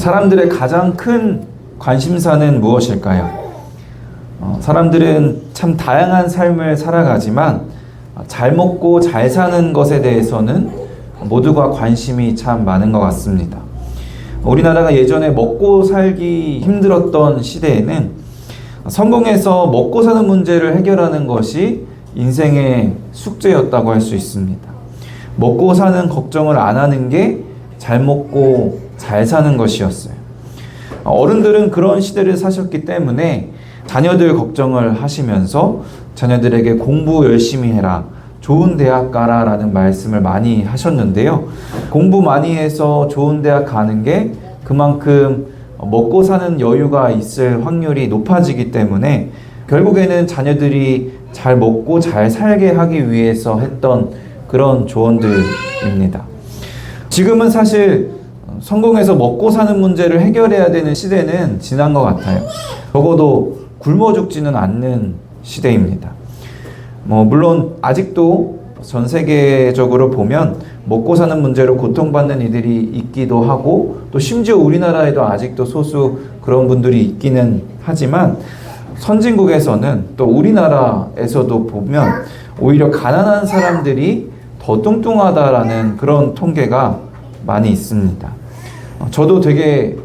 사람들의 가장 큰 관심사는 무엇일까요? 사람들은 참 다양한 삶을 살아가지만 잘 먹고 잘 사는 것에 대해서는 모두가 관심이 참 많은 것 같습니다. 우리나라가 예전에 먹고 살기 힘들었던 시대에는 성공해서 먹고 사는 문제를 해결하는 것이 인생의 숙제였다고 할 수 있습니다. 먹고 사는 걱정을 안 하는 게 잘 먹고 잘 사는 것이었어요. 어른들은 그런 시대를 사셨기 때문에 자녀들 걱정을 하시면서 자녀들에게 공부 열심히 해라, 좋은 대학 가라 라는 말씀을 많이 하셨는데요. 공부 많이 해서 좋은 대학 가는 게 그만큼 먹고 사는 여유가 있을 확률이 높아지기 때문에 결국에는 자녀들이 잘 먹고 잘 살게 하기 위해서 했던 그런 조언들입니다. 지금은 사실 성공해서 먹고 사는 문제를 해결해야 되는 시대는 지난 것 같아요. 적어도 굶어 죽지는 않는 시대입니다. 물론 아직도 전 세계적으로 보면 먹고 사는 문제로 고통받는 이들이 있기도 하고, 또 심지어 우리나라에도 아직도 소수 그런 분들이 있기는 하지만, 선진국에서는 또 우리나라에서도 보면 오히려 가난한 사람들이 더 뚱뚱하다라는 그런 통계가 많이 있습니다. 저도 되게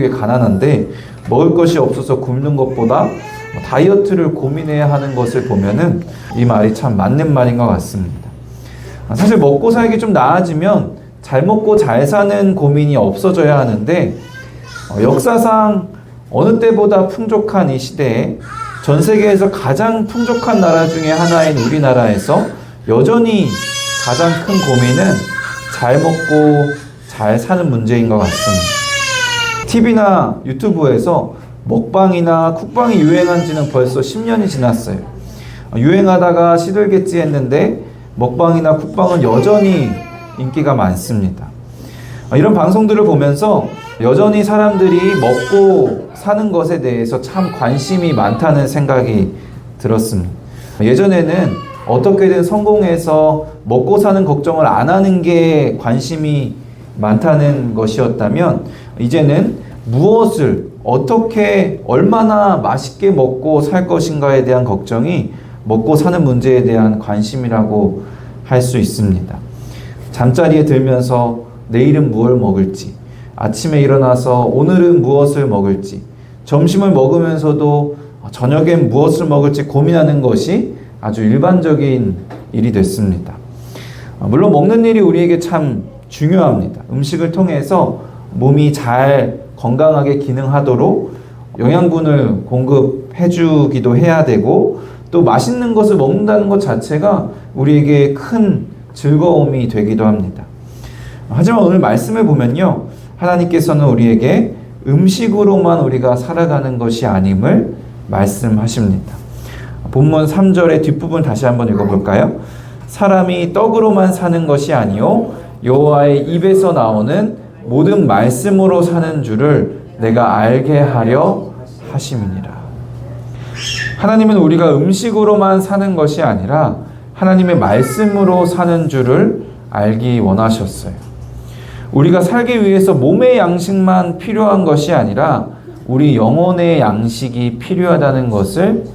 가난한데 먹을 것이 없어서 굶는 것보다 다이어트를 고민해야 하는 것을 보면은 이 말이 참 맞는 말인 것 같습니다. 사실 먹고 살기 좀 나아지면 잘 먹고 잘 사는 고민이 없어져야 하는데, 역사상 어느 때보다 풍족한 이 시대에 전 세계에서 가장 풍족한 나라 중에 하나인 우리나라에서 여전히 가장 큰 고민은 잘 먹고 잘 사는 문제인 것 같습니다. TV나 유튜브에서 먹방이나 쿡방이 유행한 지는 벌써 10년이 지났어요. 유행하다가 시들겠지 했는데 먹방이나 쿡방은 여전히 인기가 많습니다. 이런 방송들을 보면서 여전히 사람들이 먹고 사는 것에 대해서 참 관심이 많다는 생각이 들었습니다. 예전에는 어떻게든 성공해서 먹고 사는 걱정을 안 하는 게 관심이 많다는 것이었다면, 이제는 무엇을 어떻게 얼마나 맛있게 먹고 살 것인가에 대한 걱정이 먹고 사는 문제에 대한 관심이라고 할 수 있습니다. 잠자리에 들면서 내일은 무엇을 먹을지, 아침에 일어나서 오늘은 무엇을 먹을지, 점심을 먹으면서도 저녁엔 무엇을 먹을지 고민하는 것이 아주 일반적인 일이 됐습니다. 물론 먹는 일이 우리에게 참 중요합니다. 음식을 통해서 몸이 잘 건강하게 기능하도록 영양분을 공급해 주기도 해야 되고, 또 맛있는 것을 먹는다는 것 자체가 우리에게 큰 즐거움이 되기도 합니다. 하지만 오늘 말씀을 보면요, 하나님께서는 우리에게 음식으로만 우리가 살아가는 것이 아님을 말씀하십니다. 본문 3절의 뒷부분 다시 한번 읽어볼까요? 사람이 떡으로만 사는 것이 아니요 여호와의 입에서 나오는 모든 말씀으로 사는 줄을 내가 알게 하려 하심이니라. 하나님은 우리가 음식으로만 사는 것이 아니라 하나님의 말씀으로 사는 줄을 알기 원하셨어요. 우리가 살기 위해서 몸의 양식만 필요한 것이 아니라 우리 영혼의 양식이 필요하다는 것을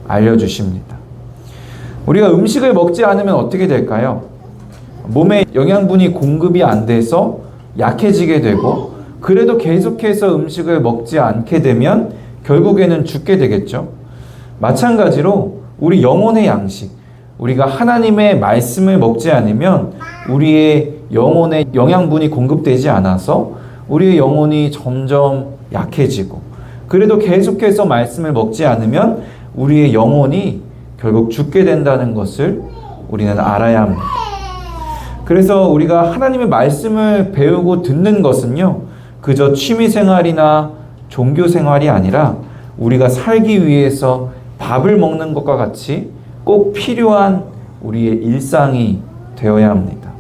알려주십니다. 우리가 음식을 먹지 않으면 어떻게 될까요? 몸에 영양분이 공급이 안 돼서 약해지게 되고, 그래도 계속해서 음식을 먹지 않게 되면 결국에는 죽게 되겠죠. 마찬가지로 우리 영혼의 양식, 우리가 하나님의 말씀을 먹지 않으면 우리의 영혼에 영양분이 공급되지 않아서 우리의 영혼이 점점 약해지고, 그래도 계속해서 말씀을 먹지 않으면 우리의 영혼이 결국 죽게 된다는 것을 우리는 알아야 합니다. 그래서 우리가 하나님의 말씀을 배우고 듣는 것은요, 그저 취미생활이나 종교생활이 아니라 우리가 살기 위해서 밥을 먹는 것과 같이 꼭 필요한 우리의 일상이 되어야 합니다.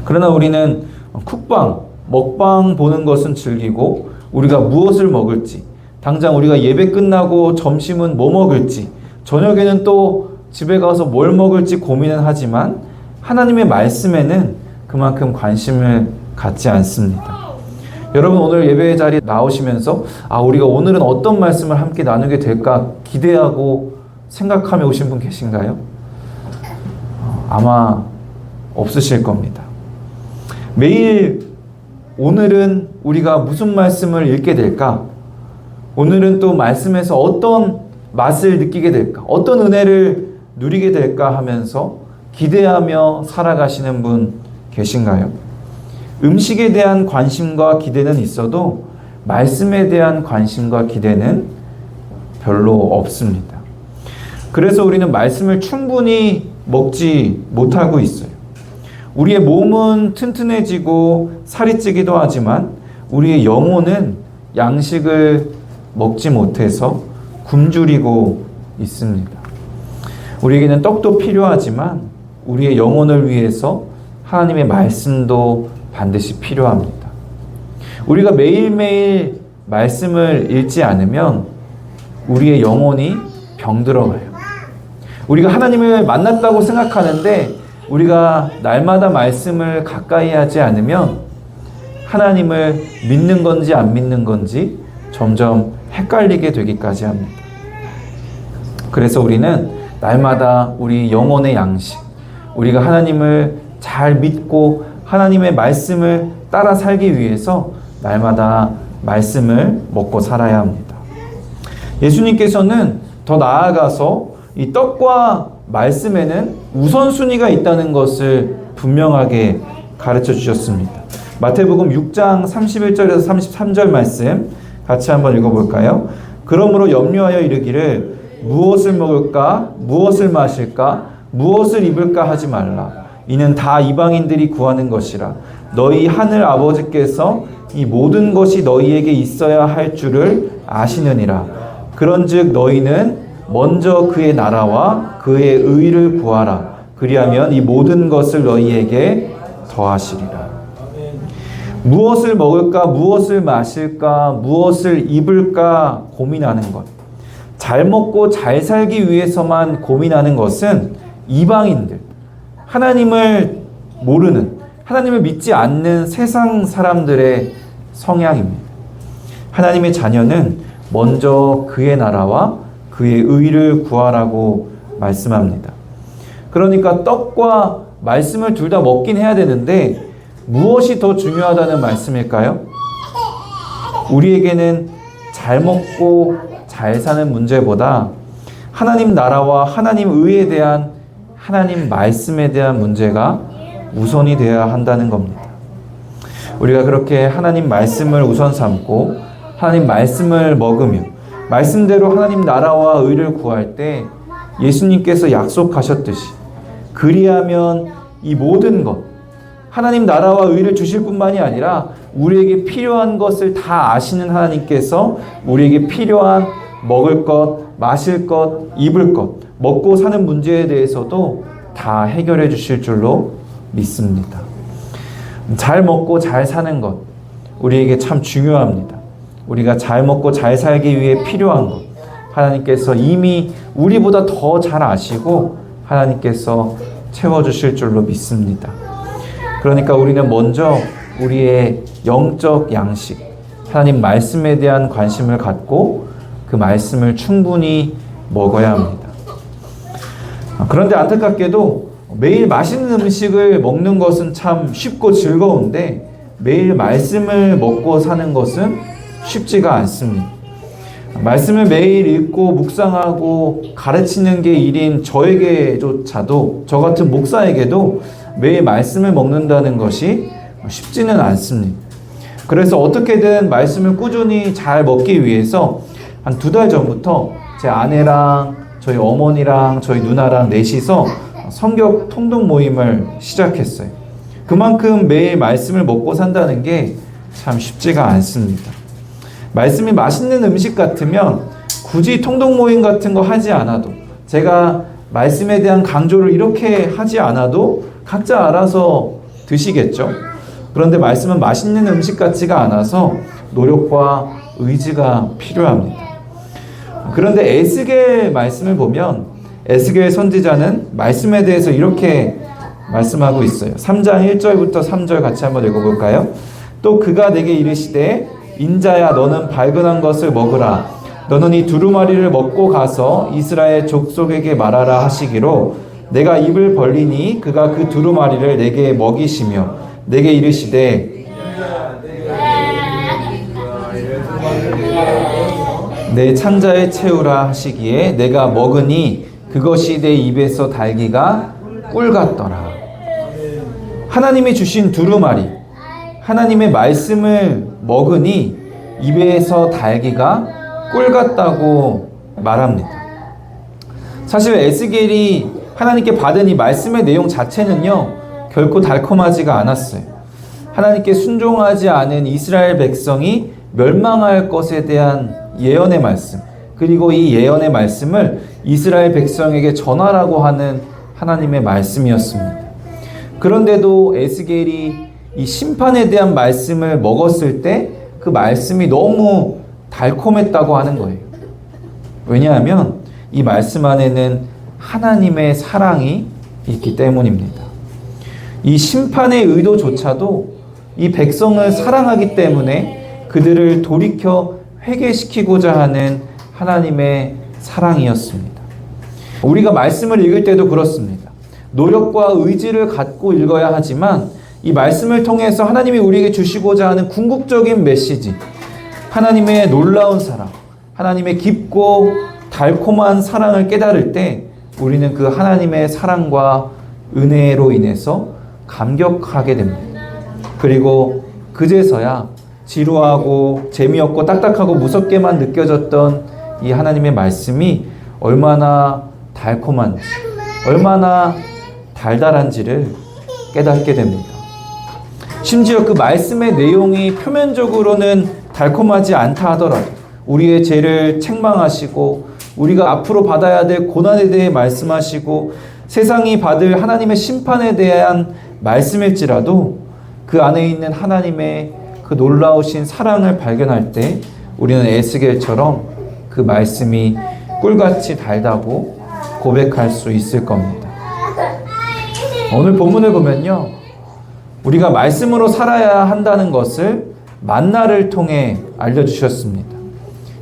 그러나 우리는 쿡방, 먹방 보는 것은 즐기고, 우리가 무엇을 먹을지, 당장 우리가 예배 끝나고 점심은 뭐 먹을지, 저녁에는 또 집에 가서 뭘 먹을지 고민은 하지만 하나님의 말씀에는 그만큼 관심을 갖지 않습니다. 여러분 오늘 예배 자리에 나오시면서 우리가 오늘은 어떤 말씀을 함께 나누게 될까 기대하고 생각하며 오신 분 계신가요? 아마 없으실 겁니다. 매일 오늘은 우리가 무슨 말씀을 읽게 될까? 오늘은 또 말씀에서 어떤 맛을 느끼게 될까? 어떤 은혜를 누리게 될까 하면서 기대하며 살아가시는 분 계신가요? 음식에 대한 관심과 기대는 있어도 말씀에 대한 관심과 기대는 별로 없습니다. 그래서 우리는 말씀을 충분히 먹지 못하고 있어요. 우리의 몸은 튼튼해지고 살이 찌기도 하지만 우리의 영혼은 양식을 먹지 못해서 굶주리고 있습니다. 우리에게는 떡도 필요하지만 우리의 영혼을 위해서 하나님의 말씀도 반드시 필요합니다. 우리가 매일매일 말씀을 읽지 않으면 우리의 영혼이 병들어가요. 우리가 하나님을 만났다고 생각하는데 우리가 날마다 말씀을 가까이 하지 않으면 하나님을 믿는 건지 안 믿는 건지 점점 헷갈리게 되기까지 합니다. 그래서 우리는 날마다 우리 영혼의 양식, 우리가 하나님을 잘 믿고 하나님의 말씀을 따라 살기 위해서 날마다 말씀을 먹고 살아야 합니다. 예수님께서는 더 나아가서 이 떡과 말씀에는 우선순위가 있다는 것을 분명하게 가르쳐 주셨습니다. 마태복음 6장 31절에서 33절 말씀 같이 한번 읽어볼까요? 그러므로 염려하여 이르기를 무엇을 먹을까, 무엇을 마실까, 무엇을 입을까 하지 말라. 이는 다 이방인들이 구하는 것이라. 너희 하늘 아버지께서 이 모든 것이 너희에게 있어야 할 줄을 아시느니라. 그런즉 너희는 먼저 그의 나라와 그의 의를 구하라. 그리하면 이 모든 것을 너희에게 더하시리라. 무엇을 먹을까, 무엇을 마실까, 무엇을 입을까 고민하는 것. 잘 먹고 잘 살기 위해서만 고민하는 것은 이방인들, 하나님을 모르는, 하나님을 믿지 않는 세상 사람들의 성향입니다. 하나님의 자녀는 먼저 그의 나라와 그의 의를 구하라고 말씀합니다. 그러니까 떡과 말씀을 둘 다 먹긴 해야 되는데 무엇이 더 중요하다는 말씀일까요? 우리에게는 잘 먹고 잘 사는 문제보다 하나님 나라와 하나님 의에 대한, 하나님 말씀에 대한 문제가 우선이 되어야 한다는 겁니다. 우리가 그렇게 하나님 말씀을 우선 삼고 하나님 말씀을 먹으며 말씀대로 하나님 나라와 의를 구할 때 예수님께서 약속하셨듯이 그리하면 이 모든 것, 하나님 나라와 의를 주실 뿐만이 아니라 우리에게 필요한 것을 다 아시는 하나님께서 우리에게 필요한 먹을 것, 마실 것, 입을 것, 먹고 사는 문제에 대해서도 다 해결해 주실 줄로 믿습니다. 잘 먹고 잘 사는 것, 우리에게 참 중요합니다. 우리가 잘 먹고 잘 살기 위해 필요한 것, 하나님께서 이미 우리보다 더 잘 아시고 하나님께서 채워주실 줄로 믿습니다. 그러니까 우리는 먼저 우리의 영적 양식, 하나님 말씀에 대한 관심을 갖고 그 말씀을 충분히 먹어야 합니다. 그런데 안타깝게도 매일 맛있는 음식을 먹는 것은 참 쉽고 즐거운데 매일 말씀을 먹고 사는 것은 쉽지가 않습니다. 말씀을 매일 읽고 묵상하고 가르치는 게 일인 저에게조차도, 저 같은 목사에게도 매일 말씀을 먹는다는 것이 쉽지는 않습니다. 그래서 어떻게든 말씀을 꾸준히 잘 먹기 위해서 한 2달 전부터 제 아내랑 저희 어머니랑 저희 누나랑 넷이서 성경 통독 모임을 시작했어요. 그만큼 매일 말씀을 먹고 산다는 게 참 쉽지가 않습니다. 말씀이 맛있는 음식 같으면 굳이 통독 모임 같은 거 하지 않아도, 제가 말씀에 대한 강조를 이렇게 하지 않아도 각자 알아서 드시겠죠. 그런데 말씀은 맛있는 음식 같지가 않아서 노력과 의지가 필요합니다. 그런데 에스겔 말씀을 보면 에스겔 선지자는 말씀에 대해서 이렇게 말씀하고 있어요. 3장 1절부터 3절 같이 한번 읽어볼까요? 또 그가 내게 이르시되 인자야 너는 발근한 것을 먹으라. 너는 이 두루마리를 먹고 가서 이스라엘 족속에게 말하라 하시기로 내가 입을 벌리니 그가 그 두루마리를 내게 먹이시며 내게 이르시되 내 창자에 채우라 하시기에 내가 먹으니 그것이 내 입에서 달기가 꿀 같더라. 하나님이 주신 두루마리, 하나님의 말씀을 먹으니 입에서 달기가 꿀 같다고 말합니다. 사실 에스겔이 하나님께 받은 이 말씀의 내용 자체는요, 결코 달콤하지가 않았어요. 하나님께 순종하지 않은 이스라엘 백성이 멸망할 것에 대한 예언의 말씀, 그리고 이 예언의 말씀을 이스라엘 백성에게 전하라고 하는 하나님의 말씀이었습니다. 그런데도 에스겔이 이 심판에 대한 말씀을 먹었을 때 그 말씀이 너무 달콤했다고 하는 거예요. 왜냐하면 이 말씀 안에는 하나님의 사랑이 있기 때문입니다. 이 심판의 의도조차도 이 백성을 사랑하기 때문에 그들을 돌이켜 회개시키고자 하는 하나님의 사랑이었습니다. 우리가 말씀을 읽을 때도 그렇습니다. 노력과 의지를 갖고 읽어야 하지만 이 말씀을 통해서 하나님이 우리에게 주시고자 하는 궁극적인 메시지, 하나님의 놀라운 사랑, 하나님의 깊고 달콤한 사랑을 깨달을 때 우리는 그 하나님의 사랑과 은혜로 인해서 감격하게 됩니다. 그리고 그제서야 지루하고 재미없고 딱딱하고 무섭게만 느껴졌던 이 하나님의 말씀이 얼마나 달콤한지, 얼마나 달달한지를 깨닫게 됩니다. 심지어 그 말씀의 내용이 표면적으로는 달콤하지 않다 하더라도 우리의 죄를 책망하시고 우리가 앞으로 받아야 될 고난에 대해 말씀하시고 세상이 받을 하나님의 심판에 대한 말씀일지라도 그 안에 있는 하나님의 그 놀라우신 사랑을 발견할 때 우리는 에스겔처럼 그 말씀이 꿀같이 달다고 고백할 수 있을 겁니다. 오늘 본문을 보면요, 우리가 말씀으로 살아야 한다는 것을 만나를 통해 알려주셨습니다.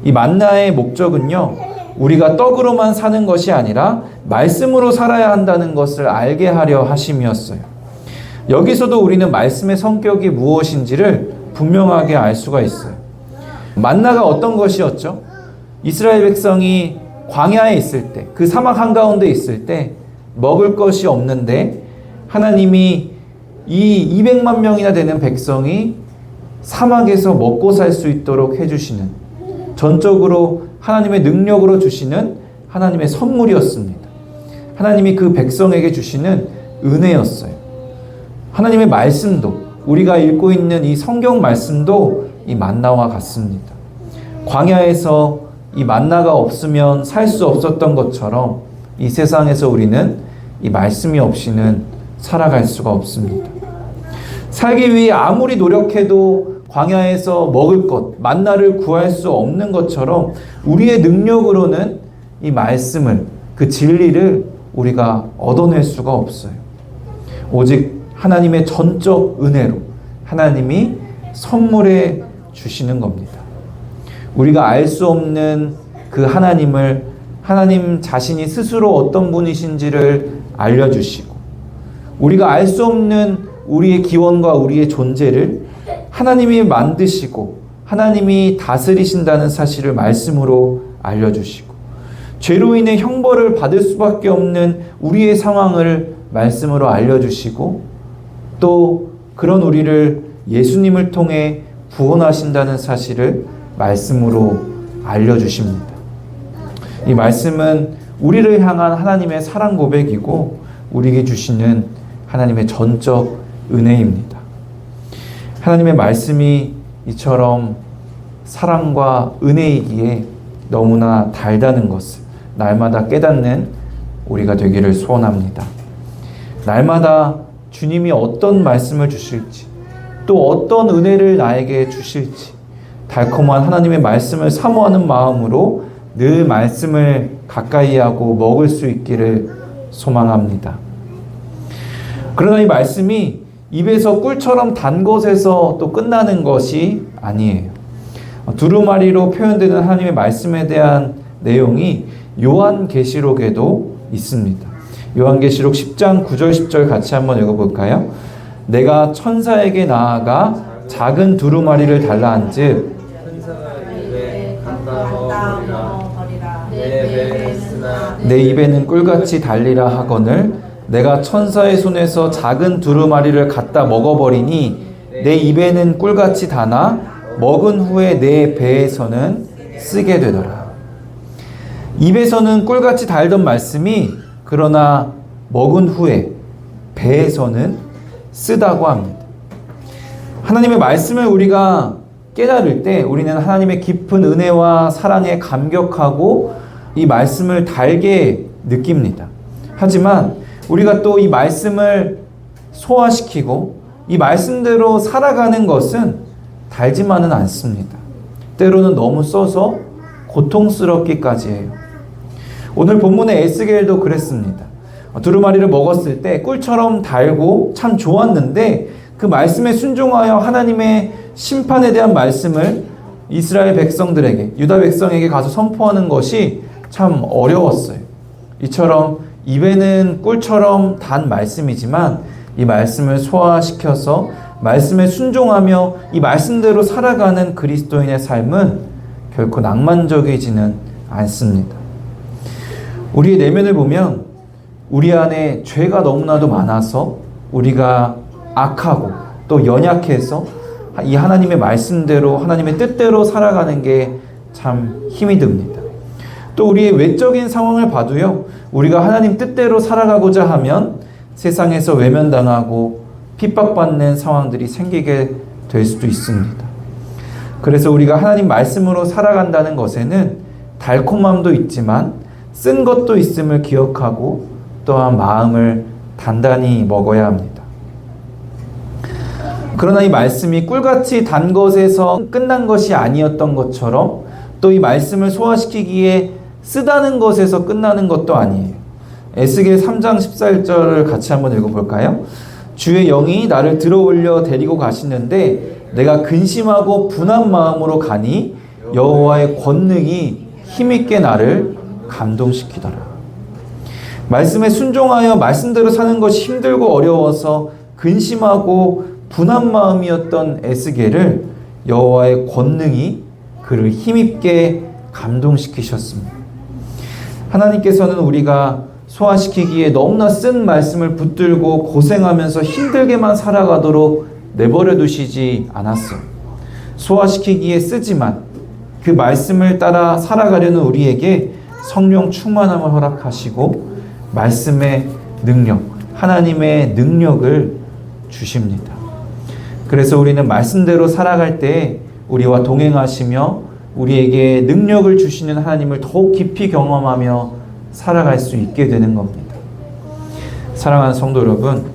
이 만나의 목적은요, 우리가 떡으로만 사는 것이 아니라 말씀으로 살아야 한다는 것을 알게 하려 하심이었어요. 여기서도 우리는 말씀의 성격이 무엇인지를 분명하게 알 수가 있어요. 만나가 어떤 것이었죠? 이스라엘 백성이 광야에 있을 때, 그 사막 한가운데 있을 때 먹을 것이 없는데 하나님이 이 200만 명이나 되는 백성이 사막에서 먹고 살 수 있도록 해주시는, 전적으로 하나님의 능력으로 주시는 하나님의 선물이었습니다. 하나님이 그 백성에게 주시는 은혜였어요. 하나님의 말씀도, 우리가 읽고 있는 이 성경 말씀도 이 만나와 같습니다. 광야에서 이 만나가 없으면 살 수 없었던 것처럼 이 세상에서 우리는 이 말씀이 없이는 살아갈 수가 없습니다. 살기 위해 아무리 노력해도 광야에서 먹을 것, 만나를 구할 수 없는 것처럼 우리의 능력으로는 이 말씀을, 그 진리를 우리가 얻어낼 수가 없어요. 오직 하나님의 전적 은혜로 하나님이 선물해 주시는 겁니다. 우리가 알 수 없는 그 하나님을 하나님 자신이 스스로 어떤 분이신지를 알려주시고, 우리가 알 수 없는 우리의 기원과 우리의 존재를 하나님이 만드시고 하나님이 다스리신다는 사실을 말씀으로 알려주시고, 죄로 인해 형벌을 받을 수밖에 없는 우리의 상황을 말씀으로 알려주시고, 또 그런 우리를 예수님을 통해 구원하신다는 사실을 말씀으로 알려주십니다. 이 말씀은 우리를 향한 하나님의 사랑 고백이고 우리에게 주시는 하나님의 전적 은혜입니다. 하나님의 말씀이 이처럼 사랑과 은혜이기에 너무나 달다는 것을 날마다 깨닫는 우리가 되기를 소원합니다. 날마다 주님이 어떤 말씀을 주실지, 또 어떤 은혜를 나에게 주실지, 달콤한 하나님의 말씀을 사모하는 마음으로 늘 말씀을 가까이 하고 먹을 수 있기를 소망합니다. 그러나 이 말씀이 입에서 꿀처럼 단 것에서 또 끝나는 것이 아니에요. 두루마리로 표현되는 하나님의 말씀에 대한 내용이 요한계시록에도 있습니다. 요한계시록 10장 9절 10절 같이 한번 읽어볼까요? 내가 천사에게 나아가 작은 두루마리를 달라 한즉 내 입에는 꿀같이 달리라 하거늘 내가 천사의 손에서 작은 두루마리를 갖다 먹어버리니 내 입에는 꿀같이 다나 먹은 후에 내 배에서는 쓰게 되더라. 입에서는 꿀같이 달던 말씀이 그러나 먹은 후에 배에서는 쓰다고 합니다. 하나님의 말씀을 우리가 깨달을 때 우리는 하나님의 깊은 은혜와 사랑에 감격하고 이 말씀을 달게 느낍니다. 하지만 우리가 또 이 말씀을 소화시키고 이 말씀대로 살아가는 것은 달지만은 않습니다. 때로는 너무 써서 고통스럽기까지 해요. 오늘 본문의 에스겔도 그랬습니다. 두루마리를 먹었을 때 꿀처럼 달고 참 좋았는데 그 말씀에 순종하여 하나님의 심판에 대한 말씀을 이스라엘 백성들에게, 유다 백성에게 가서 선포하는 것이 참 어려웠어요. 이처럼 입에는 꿀처럼 단 말씀이지만 이 말씀을 소화시켜서 말씀에 순종하며 이 말씀대로 살아가는 그리스도인의 삶은 결코 낭만적이지는 않습니다. 우리의 내면을 보면 우리 안에 죄가 너무나도 많아서 우리가 악하고 또 연약해서 이 하나님의 말씀대로 하나님의 뜻대로 살아가는 게 참 힘이 듭니다. 또 우리의 외적인 상황을 봐도요, 우리가 하나님 뜻대로 살아가고자 하면 세상에서 외면당하고 핍박받는 상황들이 생기게 될 수도 있습니다. 그래서 우리가 하나님 말씀으로 살아간다는 것에는 달콤함도 있지만 쓴 것도 있음을 기억하고 또한 마음을 단단히 먹어야 합니다. 그러나 이 말씀이 꿀같이 단 것에서 끝난 것이 아니었던 것처럼 또 이 말씀을 소화시키기에 쓰다는 것에서 끝나는 것도 아니에요. 에스겔 3장 14절을 같이 한번 읽어볼까요? 주의 영이 나를 들어올려 데리고 가시는데 내가 근심하고 분한 마음으로 가니 여호와의 권능이 힘있게 나를 감동시키더라. 말씀에 순종하여 말씀대로 사는 것이 힘들고 어려워서 근심하고 분한 마음이었던 에스겔을 여호와의 권능이 그를 힘있게 감동시키셨습니다. 하나님께서는 우리가 소화시키기에 너무나 쓴 말씀을 붙들고 고생하면서 힘들게만 살아가도록 내버려 두시지 않았어요. 소화시키기에 쓰지만 그 말씀을 따라 살아가려는 우리에게 성령 충만함을 허락하시고 말씀의 능력, 하나님의 능력을 주십니다. 그래서 우리는 말씀대로 살아갈 때 우리와 동행하시며 우리에게 능력을 주시는 하나님을 더욱 깊이 경험하며 살아갈 수 있게 되는 겁니다. 사랑하는 성도 여러분,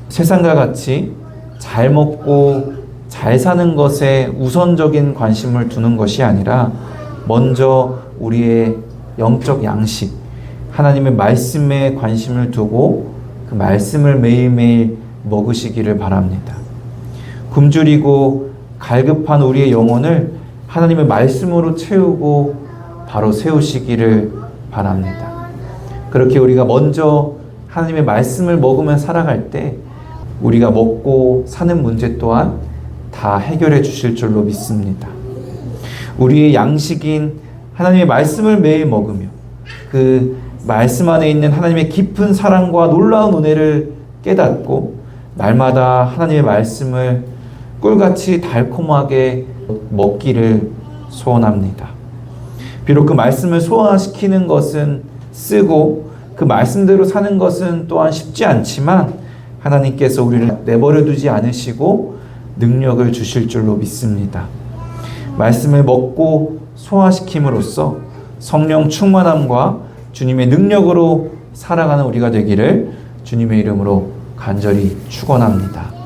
세상과 같이 잘 먹고 잘 사는 것에 우선적인 관심을 두는 것이 아니라 먼저 우리의 영적 양식, 하나님의 말씀에 관심을 두고 그 말씀을 매일매일 먹으시기를 바랍니다. 굶주리고 갈급한 우리의 영혼을 하나님의 말씀으로 채우고 바로 세우시기를 바랍니다. 그렇게 우리가 먼저 하나님의 말씀을 먹으며 살아갈 때 우리가 먹고 사는 문제 또한 다 해결해 주실 줄로 믿습니다. 우리의 양식인 하나님의 말씀을 매일 먹으며 그 말씀 안에 있는 하나님의 깊은 사랑과 놀라운 은혜를 깨닫고 날마다 하나님의 말씀을 꿀같이 달콤하게 먹기를 소원합니다. 비록 그 말씀을 소화시키는 것은 쓰고 그 말씀대로 사는 것은 또한 쉽지 않지만 하나님께서 우리를 내버려 두지 않으시고 능력을 주실 줄로 믿습니다. 말씀을 먹고 소화시킴으로써 성령 충만함과 주님의 능력으로 살아가는 우리가 되기를 주님의 이름으로 간절히 축원합니다.